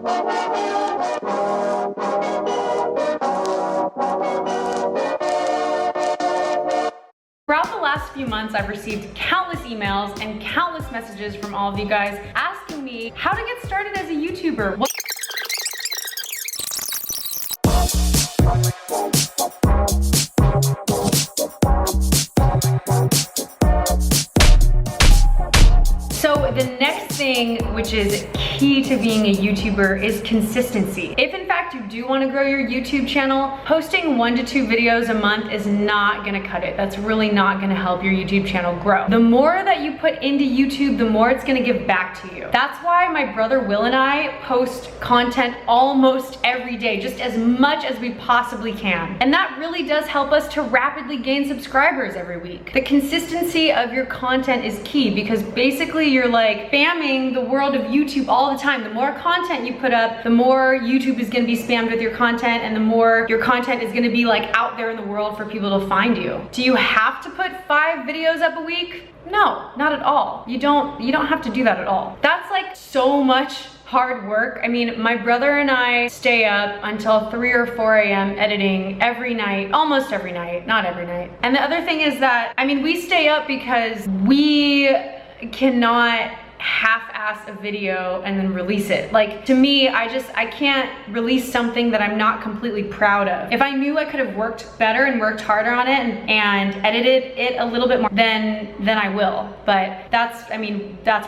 Throughout the last few months, I've received countless emails and countless messages from all of you guys asking me how to get started as a YouTuber. So the next thing, which is key to being a YouTuber, is consistency. If in fact you do want to grow your YouTube channel, posting 1 to 2 videos a month is not gonna cut it. That's really not gonna help your YouTube channel grow. The more that you put into YouTube, the more it's gonna give back to you. That's why my brother Will and I post content almost every day, just as much as we possibly can. And that really does help us to rapidly gain subscribers every week. The consistency of your content is key because basically you're like spamming the world of YouTube all the time. The more content you put up, the more YouTube is gonna be spammed with your content, and the more your content is gonna be like out there in the world for people to find you. Do you have to put 5 videos up a week? No, not at all. You don't have to do that at all. That's like so much hard work. I mean, my brother and I stay up until 3 or 4 a.m. editing every night, almost every night, not every night. And the other thing is that, I mean, we stay up because we cannot half-ass a video and then release it. Like, to me, I can't release something that I'm not completely proud of. If I knew I could have worked better and worked harder on it and edited it a little bit more, then I will. But that's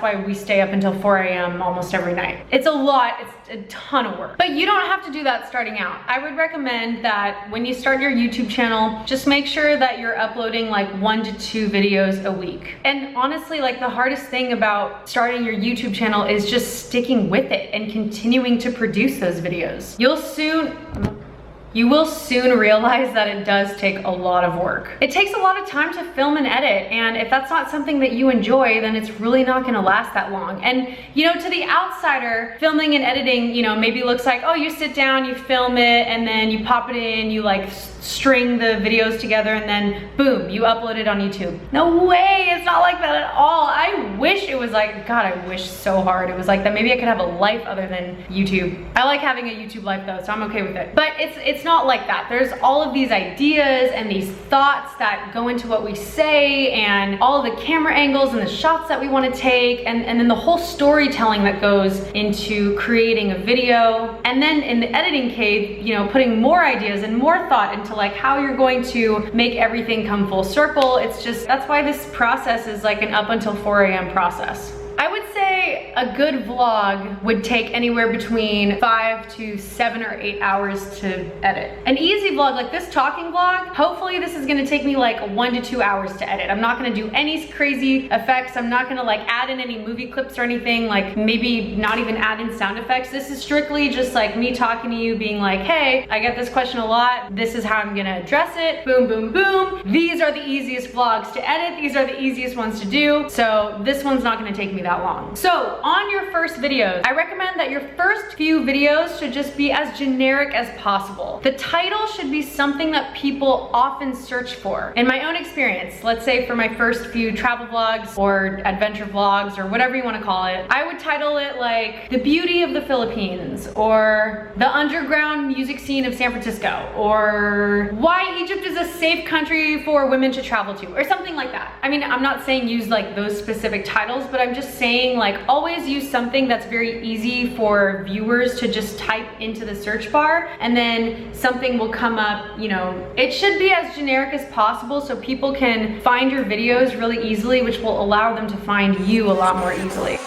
why we stay up until 4 a.m. almost every night. It's a lot, it's a ton of work. But you don't have to do that starting out. I would recommend that when you start your YouTube channel, just make sure that you're uploading like 1 to 2 videos a week. And honestly, like, the hardest thing about starting your YouTube channel is just sticking with it and continuing to produce those videos. You will soon realize that it does take a lot of work. It takes a lot of time to film and edit, and if that's not something that you enjoy, then it's really not gonna last that long. And you know, to the outsider, filming and editing, you know, maybe looks like, oh, you sit down, you film it, and then you pop it in, you like string the videos together, and then boom, you upload it on YouTube. No way, it's not like that at all. I wish it was like, God, I wish so hard it was like that. Maybe I could have a life other than YouTube. I like having a YouTube life though, so I'm okay with it. But it's not like that. There's all of these ideas and these thoughts that go into what we say, and all of the camera angles and the shots that we want to take, and then the whole storytelling that goes into creating a video. And then in the editing cave, you know, putting more ideas and more thought into like how you're going to make everything come full circle. It's just, that's why this process is like an up until 4 a.m. process. I would say a good vlog would take anywhere between 5 to 7 or 8 hours to edit. An easy vlog, like this talking vlog, hopefully this is gonna take me like 1 to 2 hours to edit. I'm not gonna do any crazy effects. I'm not gonna like add in any movie clips or anything, like maybe not even add in sound effects. This is strictly just like me talking to you, being like, hey, I get this question a lot. This is how I'm gonna address it. Boom, boom, boom. These are the easiest vlogs to edit. These are the easiest ones to do. So this one's not gonna take me that long. So on your first videos, I recommend that your first few videos should just be as generic as possible. The title should be something that people often search for. In my own experience, let's say for my first few travel vlogs or adventure vlogs or whatever you want to call it, I would title it like The Beauty of the Philippines, or The Underground Music Scene of San Francisco, or Why Egypt is a Safe Country for Women to Travel to, or something like that. I mean, I'm not saying use like those specific titles, but I'm just saying like always use something that's very easy for viewers to just type into the search bar, and then something will come up. You know, it should be as generic as possible so people can find your videos really easily, which will allow them to find you a lot more easily.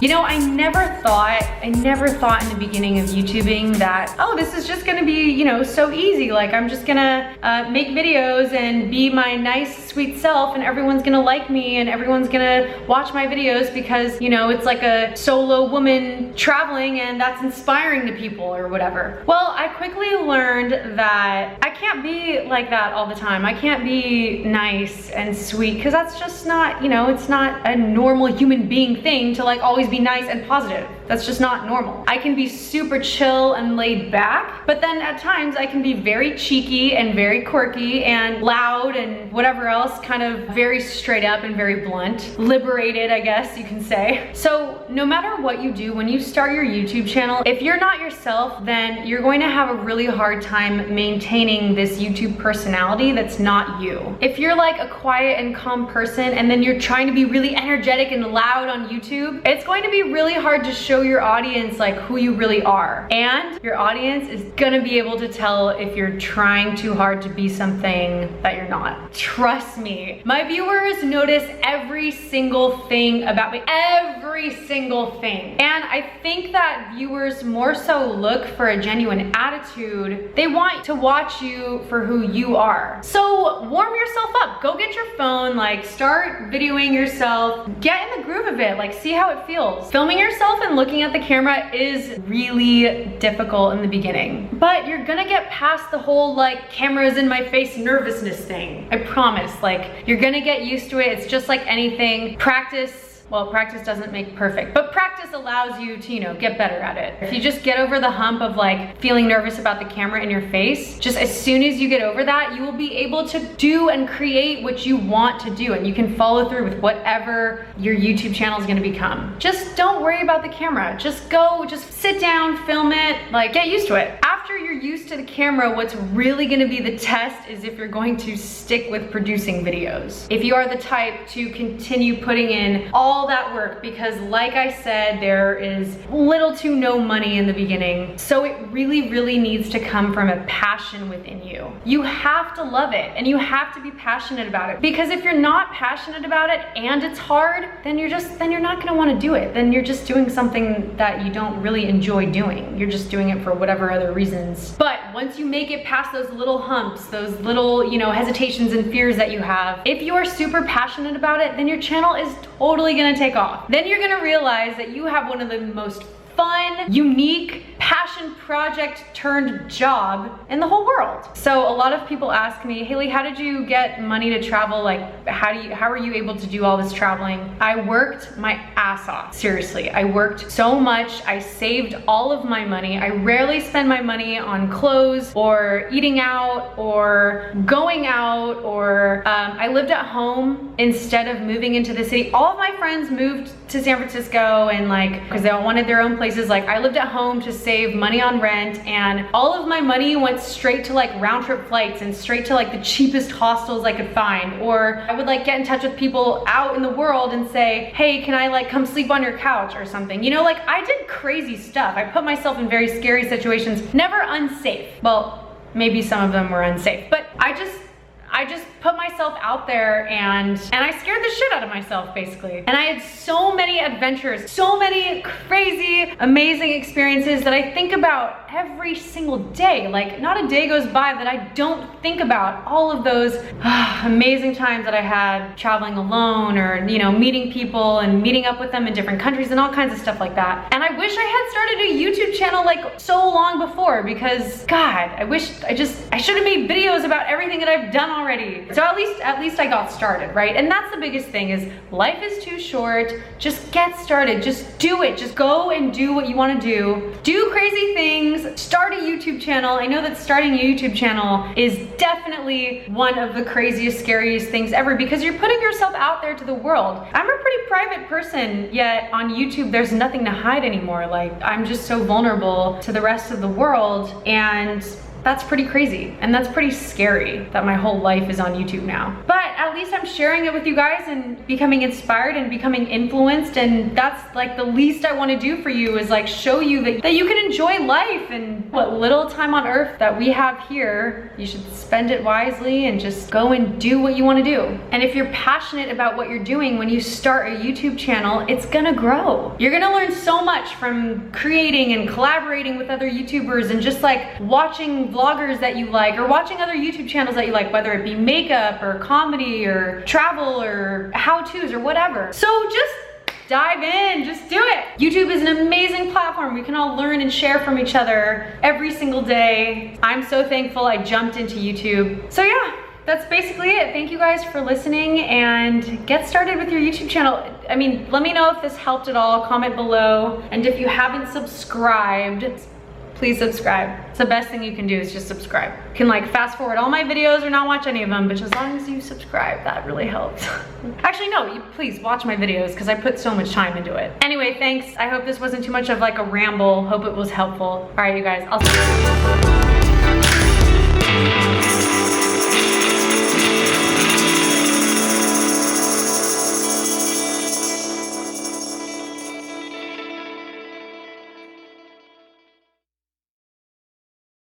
You know, I never thought in the beginning of YouTubing that, oh, this is just gonna be, you know, so easy. Like, I'm just gonna make videos and be my nice, sweet self, and everyone's gonna like me, and everyone's gonna watch my videos because, you know, it's like a solo woman traveling and that's inspiring to people or whatever. Well, I quickly learned that I can't be like that all the time. I can't be nice and sweet, because that's just not, you know, it's not a normal human being thing to like always be nice and positive. That's just not normal. I can be super chill and laid back, but then at times I can be very cheeky and very quirky and loud and whatever else, kind of very straight up and very blunt. Liberated, I guess you can say. So no matter what you do, when you start your YouTube channel, if you're not yourself, then you're going to have a really hard time maintaining this YouTube personality that's not you. If you're like a quiet and calm person and then you're trying to be really energetic and loud on YouTube, it's going to be really hard to show your audience like who you really are. And your audience is gonna be able to tell if you're trying too hard to be something that you're not. Trust me, my viewers notice every single thing about me, every single thing. And I think that viewers more so look for a genuine attitude. They want to watch you for who you are. So warm yourself up, go get your phone, like start videoing yourself, get in the groove of it, like see how it feels. Filming yourself and looking at the camera is really difficult in the beginning, but you're gonna get past the whole like cameras in my face nervousness thing. I promise, like you're gonna get used to it. It's just like anything. Practice doesn't make perfect, but practice allows you to, you know, get better at it. If you just get over the hump of like feeling nervous about the camera in your face, just as soon as you get over that, you will be able to do and create what you want to do, and you can follow through with whatever your YouTube channel is gonna become. Just don't worry about the camera. Just go, just sit down, film it, like get used to it. After you're used to the camera, what's really gonna be the test is if you're going to stick with producing videos. If you are the type to continue putting in all that work, because like I said, there is little to no money in the beginning. So it really needs to come from a passion within you. You have to love it and you have to be passionate about it, because if you're not passionate about it and it's hard, then you're not gonna wanna do it. Then you're just doing something that you don't really enjoy doing. You're just doing it for whatever other reasons. But once you make it past those little humps, those little, you know, hesitations and fears that you have, if you are super passionate about it, then your channel is totally gonna take off. Then you're gonna realize that you have one of the most fun, unique, passion project turned job in the whole world. So a lot of people ask me, Haley, how did you get money to travel? Like, how are you able to do all this traveling? I worked my ass off. Seriously, I worked so much. I saved all of my money. I rarely spend my money on clothes or eating out or going out, or I lived at home instead of moving into the city. All of my friends moved to San Francisco and like, because they all wanted their own places. Like I lived at home to save money on rent, and all of my money went straight to like round trip flights and straight to like the cheapest hostels I could find. Or I would like get in touch with people out in the world and say, hey, can I like come sleep on your couch or something? You know, like I did crazy stuff. I put myself in very scary situations, never unsafe. Well, maybe some of them were unsafe, but I just put myself out there and I scared the shit out of myself basically. And I had so many adventures, so many crazy, amazing experiences that I think about every single day. Like not a day goes by that I don't think about all of those amazing times that I had traveling alone, or, you know, meeting people and meeting up with them in different countries and all kinds of stuff like that. And I wish I had started a YouTube channel like so long before, because God, I should have made videos about everything that I've done already. So at least I got started, right? And that's the biggest thing, is life is too short. Just get started, just do it. Just go and do what you want to do crazy things, start a YouTube channel. I know that starting a YouTube channel is definitely one of the craziest, scariest things ever, because you're putting yourself out there to the world. I'm a pretty private person, yet on YouTube there's nothing to hide anymore. Like I'm just so vulnerable to the rest of the world, and that's pretty crazy, and that's pretty scary that my whole life is on YouTube now. But at least I'm sharing it with you guys and becoming inspired and becoming influenced, and that's like the least I want to do for you, is like show you that you can enjoy life, and what little time on earth that we have here, you should spend it wisely and just go and do what you want to do. And if you're passionate about what you're doing, when you start a YouTube channel, it's gonna grow. You're gonna learn so much from creating and collaborating with other YouTubers, and just like watching vloggers that you like, or watching other YouTube channels that you like, whether it be makeup or comedy or travel or how-tos or whatever. So just dive in, just do it. YouTube is an amazing platform. We can all learn and share from each other every single day. I'm so thankful I jumped into YouTube. So yeah, that's basically it. Thank you guys for listening, and get started with your YouTube channel. I mean, let me know if this helped at all. Comment below. And if you haven't subscribed, please subscribe. It's the best thing you can do is just subscribe. You can like fast forward all my videos or not watch any of them, but as long as you subscribe, that really helps. Actually, no, you please watch my videos because I put so much time into it. Anyway, thanks. I hope this wasn't too much of like a ramble. Hope it was helpful. All right, you guys, I'll see you.